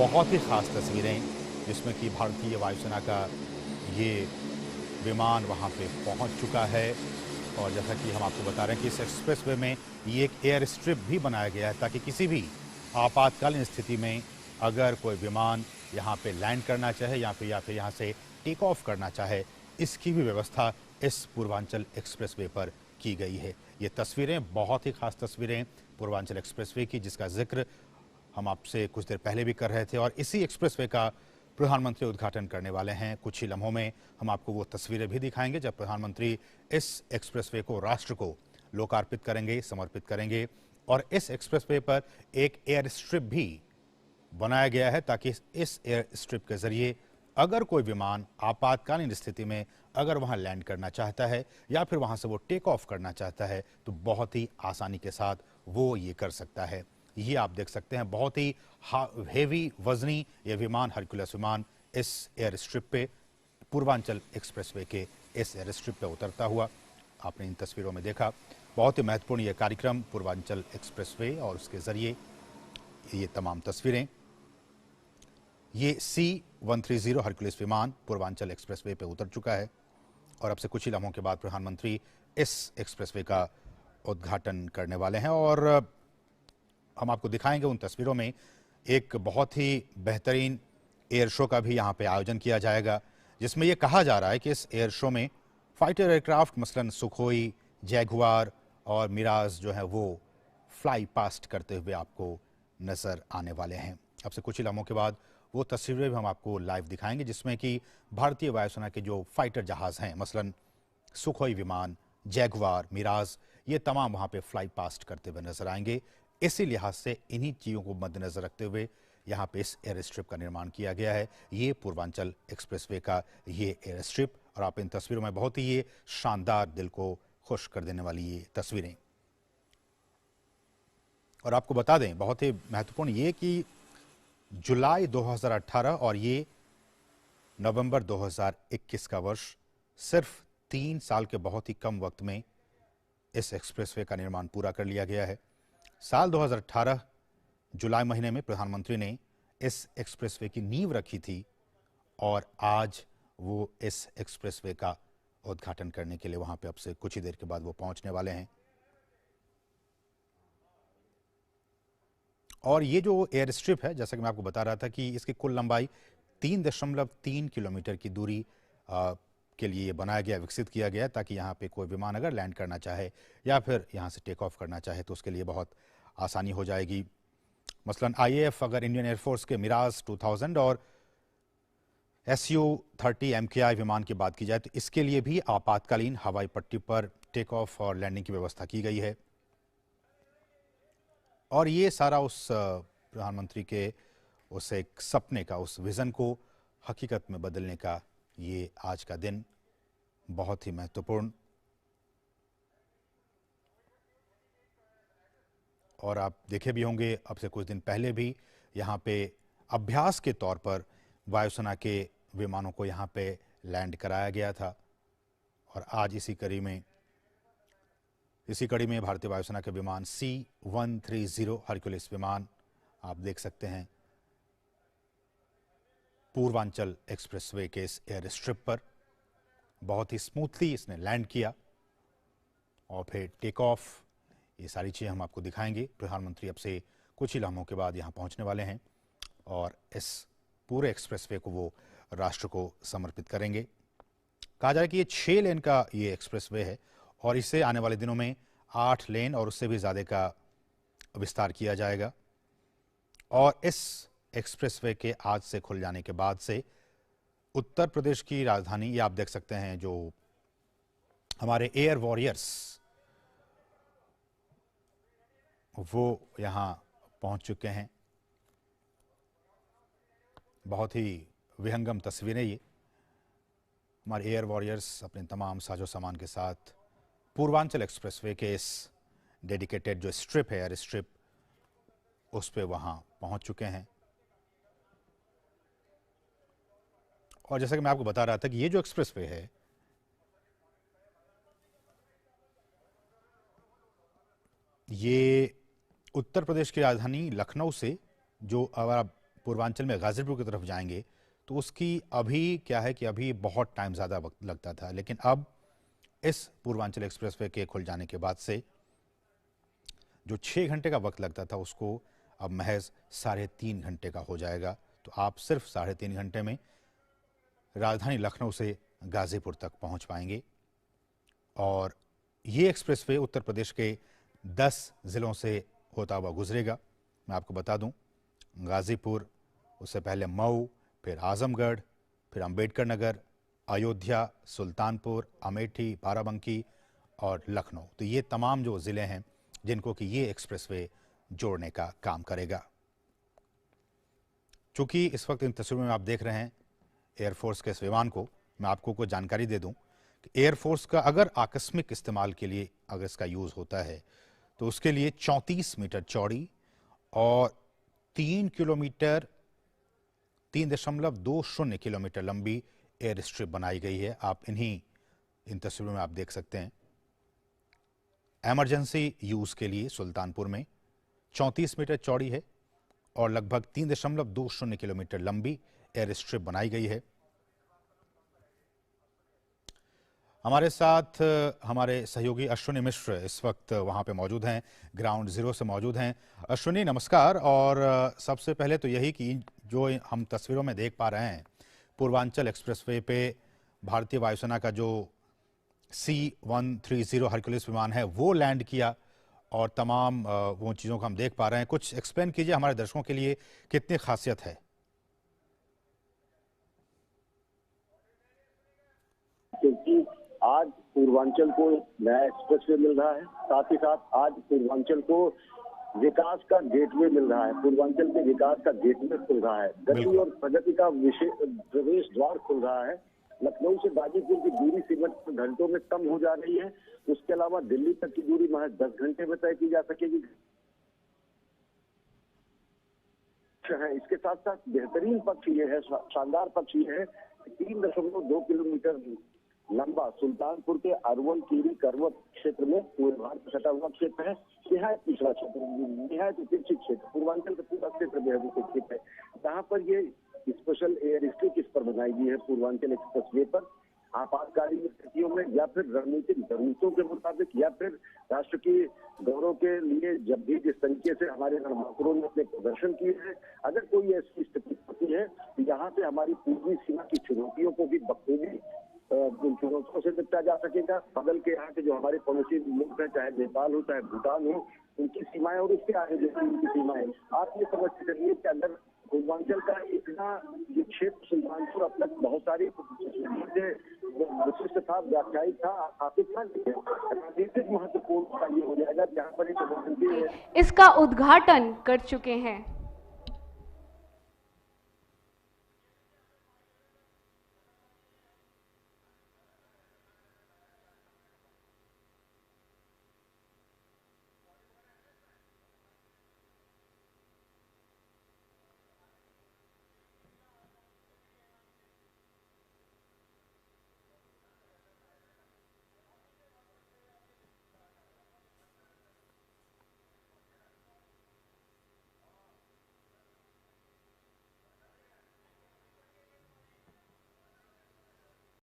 बहुत ही ख़ास तस्वीरें जिसमें कि भारतीय वायुसेना का ये विमान वहाँ पे पहुँच चुका है। और जैसा कि हम आपको बता रहे हैं कि इस एक्सप्रेसवे में ये एक एयर स्ट्रिप भी बनाया गया है ताकि किसी भी आपातकालीन स्थिति में अगर कोई विमान यहाँ पे लैंड करना चाहे या फिर यहाँ से टेक ऑफ करना चाहे, इसकी भी व्यवस्था इस पूर्वांचल एक्सप्रेसवे पर की गई है। ये तस्वीरें बहुत ही खास तस्वीरें पूर्वांचल एक्सप्रेसवे की, जिसका जिक्र हम आपसे कुछ देर पहले भी कर रहे थे और इसी एक्सप्रेसवे का प्रधानमंत्री उद्घाटन करने वाले हैं। कुछ ही लम्हों में हम आपको वो तस्वीरें भी दिखाएंगे जब प्रधानमंत्री इस एक्सप्रेसवे को राष्ट्र को लोकार्पित करेंगे, समर्पित करेंगे। और इस एक्सप्रेसवे पर एक एयर स्ट्रिप भी बनाया गया है ताकि इस एयर स्ट्रिप के जरिए अगर कोई विमान आपातकालीन स्थिति में अगर वहां लैंड करना चाहता है या फिर वहां से वो टेक ऑफ करना चाहता है तो बहुत ही आसानी के साथ वो ये कर सकता है। ये आप देख सकते हैं, बहुत ही हेवी वजनी ये विमान, हरक्यूलिस विमान इस एयर स्ट्रिप पे, पूर्वांचल एक्सप्रेसवे के इस एयर स्ट्रिप पे उतरता हुआ आपने इन तस्वीरों में देखा। बहुत ही महत्वपूर्ण ये कार्यक्रम पूर्वांचल एक्सप्रेसवे और उसके जरिए ये तमाम तस्वीरें। ये C-130 हरक्यूलिस विमान पूर्वांचल एक्सप्रेसवे पे उतर चुका है और अब से कुछ ही लम्हों के बाद प्रधानमंत्री इस एक्सप्रेसवे का उद्घाटन करने वाले हैं। और हम आपको दिखाएंगे उन तस्वीरों में एक बहुत ही बेहतरीन एयर शो का भी यहाँ पे आयोजन किया जाएगा, जिसमें यह कहा जा रहा है कि इस एयर शो में फाइटर एयरक्राफ्ट मसलन सुखोई, जैगुआर और मिराज जो है वो फ्लाई पास्ट करते हुए आपको नजर आने वाले हैं। अब से कुछ ही लम्हों के बाद वो तस्वीरें भी हम आपको लाइव दिखाएंगे जिसमें कि भारतीय वायुसेना के जो फाइटर जहाज हैं, मसलन सुखोई विमान, जैगुआर, मिराज, ये तमाम वहाँ पे फ्लाई पास्ट करते हुए नजर आएंगे। इसी लिहाज से इन्हीं चीज़ों को मद्देनजर रखते हुए यहाँ पे इस एयर स्ट्रिप का निर्माण किया गया है। ये पूर्वांचल एक्सप्रेसवे का ये एयर स्ट्रिप, और आप इन तस्वीरों में बहुत ही ये शानदार, दिल को खुश कर देने वाली ये तस्वीरें। और आपको बता दें, बहुत ही महत्वपूर्ण ये कि जुलाई 2018 और ये नवंबर 2021 का वर्ष, सिर्फ 3 साल के बहुत ही कम वक्त में इस एक्सप्रेसवे का निर्माण पूरा कर लिया गया है। साल 2018 जुलाई महीने में प्रधानमंत्री ने इस एक्सप्रेसवे की नींव रखी थी और आज वो इस एक्सप्रेसवे का उद्घाटन करने के लिए वहां पे अब से कुछ ही देर के बाद वो पहुंचने वाले हैं। और ये जो एयर स्ट्रिप है, जैसा कि मैं आपको बता रहा था कि इसकी कुल लंबाई 3.3 किलोमीटर की दूरी के लिए बनाया गया, विकसित किया गया, ताकि यहाँ पे कोई विमान अगर लैंड करना चाहे या फिर यहाँ से टेक ऑफ करना चाहे तो उसके लिए बहुत आसानी हो जाएगी। मसलन IAF अगर इंडियन एयरफोर्स के मिराज 2000 और Su-30 MKI विमान की बात की जाए तो इसके लिए भी आपातकालीन हवाई पट्टी पर टेक ऑफ और लैंडिंग की व्यवस्था की गई है। और ये सारा उस प्रधानमंत्री के उस एक सपने का, उस विजन को हकीकत में बदलने का ये आज का दिन बहुत ही महत्वपूर्ण। और आप देखे भी होंगे, अब से कुछ दिन पहले भी यहाँ पे अभ्यास के तौर पर वायुसेना के विमानों को यहाँ पे लैंड कराया गया था। और आज इसी कड़ी में भारतीय वायुसेना के विमान C-130 हरक्यूलिस विमान आप देख सकते हैं पूर्वांचल एक्सप्रेसवे के इस एयर स्ट्रिप पर बहुत ही स्मूथली इसने लैंड किया और फिर टेक ऑफ। ये सारी चीज़ें हम आपको दिखाएंगे। प्रधानमंत्री अब से कुछ ही लम्हों के बाद यहाँ पहुँचने वाले हैं और इस पूरे एक्सप्रेसवे को वो राष्ट्र को समर्पित करेंगे। कहा जाए कि ये 6 लेन का ये एक्सप्रेसवे है और इससे आने वाले दिनों में 8 लेन और उससे भी ज़्यादा का विस्तार किया जाएगा। और इस एक्सप्रेसवे के आज से खुल जाने के बाद से उत्तर प्रदेश की राजधानी, ये आप देख सकते हैं, जो हमारे एयर वॉरियर्स वो यहाँ पहुंच चुके हैं। बहुत ही विहंगम तस्वीरें ये, हमारे एयर वॉरियर्स अपने तमाम साजो सामान के साथ पूर्वांचल एक्सप्रेसवे के इस डेडिकेटेड जो स्ट्रिप है, एयर स्ट्रिप, उस पे वहां पहुंच चुके हैं। और जैसा कि मैं आपको बता रहा था कि ये जो एक्सप्रेसवे है ये उत्तर प्रदेश की राजधानी लखनऊ से, जो अगर आप पूर्वांचल में गाजीपुर की तरफ जाएंगे तो उसकी अभी क्या है कि अभी बहुत टाइम ज़्यादा वक्त लगता था, लेकिन अब इस पूर्वांचल एक्सप्रेसवे के खुल जाने के बाद से जो 6 घंटे का वक्त लगता था उसको अब महज 3.5 घंटे का हो जाएगा। तो आप सिर्फ 3.5 घंटे में राजधानी लखनऊ से गाजीपुर तक पहुंच पाएंगे। और ये एक्सप्रेसवे उत्तर प्रदेश के 10 जिलों से होता हुआ गुजरेगा। मैं आपको बता दूं, गाजीपुर, उससे पहले मऊ, फिर आजमगढ़, फिर अंबेडकर नगर, अयोध्या, सुल्तानपुर, अमेठी, बाराबंकी और लखनऊ। तो ये तमाम जो ज़िले हैं जिनको कि ये एक्सप्रेसवे जोड़ने का काम करेगा। चूँकि इस वक्त इन तस्वीरों में आप देख रहे हैं एयरफोर्स के इस विमान को, मैं आपको कुछ जानकारी दे दूं कि एयरफोर्स का अगर आकस्मिक इस्तेमाल के लिए अगर इसका यूज़ होता है तो उसके लिए 34 मीटर चौड़ी और 3.20 किलोमीटर लंबी एयर स्ट्रिप बनाई गई है। आप इन तस्वीरों में आप देख सकते हैं। इमरजेंसी यूज़ के लिए सुल्तानपुर में 34 मीटर चौड़ी है और लगभग 3.20 किलोमीटर लंबी एयर स्ट्रिप बनाई गई है। हमारे साथ हमारे सहयोगी अश्विनी मिश्र इस वक्त वहां पे मौजूद हैं, ग्राउंड जीरो से मौजूद हैं। अश्विनी नमस्कार। और सबसे पहले तो यही कि जो हम तस्वीरों में देख पा रहे हैं, पूर्वांचल एक्सप्रेसवे पे भारतीय वायुसेना का जो C-130 हरक्यूलिस विमान है वो लैंड किया और तमाम वो चीज़ों को हम देख पा रहे हैं। कुछ एक्सप्लेन कीजिए हमारे दर्शकों के लिए, कितनी खासियत है? क्योंकि आज पूर्वांचल को नया एक्सप्रेसवे मिल रहा है, साथ ही साथ आज पूर्वांचल को विकास का गेटवे मिल रहा है। पूर्वांचल के विकास का गेटवे खुल रहा है, गति और प्रगति का प्रवेश द्वार खुल रहा है। लखनऊ से गाजीपुर की दूरी सिमट घंटों में कम हो जा रही है। उसके अलावा दिल्ली तक की दूरी महज 10 घंटे में तय की जा सकेगी। इसके साथ साथ बेहतरीन पक्ष ये है, शानदार पक्ष ये है, 3.2 किलोमीटर लंबा सुल्तानपुर के अरवल कीरी करवत क्षेत्र में पूरे भारत में सटा हुआ क्षेत्र है। निहायत पिछड़ा क्षेत्र, निहायत उपेक्षित क्षेत्र, पूर्वांचल का पूरा क्षेत्र बेहद उपेक्षित है। जहाँ पर ये स्पेशल एयर स्ट्रिप इस पर बनाई गई है पूर्वांचल एक्सप्रेसवे पर, आपातकालीन स्थितियों में या फिर रणनीतिक जरूरतों के मुताबिक या फिर राष्ट्र की गौरव के लिए, जब भी जिस तरीके से हमारे रणबांकुरों ने अपने प्रदर्शन किए हैं, अगर कोई ऐसी स्थिति होती है तो यहाँ से हमारी पूर्वी सीमा की चुनौतियों को भी बखूबी उन चुनौतियों से निपटा जा सकेगा। बगल के यहाँ के जो हमारे पड़ोसी मुल्क है, चाहे नेपाल हो चाहे भूटान हो, उनकी सीमाएं और उसके आगे जो उनकी सीमाएं, आप ये समझते चलिए कि अगर पूर्वांचल का इतना ये क्षेत्र सुल्तानपुर अब तक बहुत सारी विशिष्ट था, व्याख्यायित था, स्थापित था, राजनीतिक महत्वपूर्ण का ये हो जाएगा जहाँ पर एक इसका उद्घाटन कर चुके हैं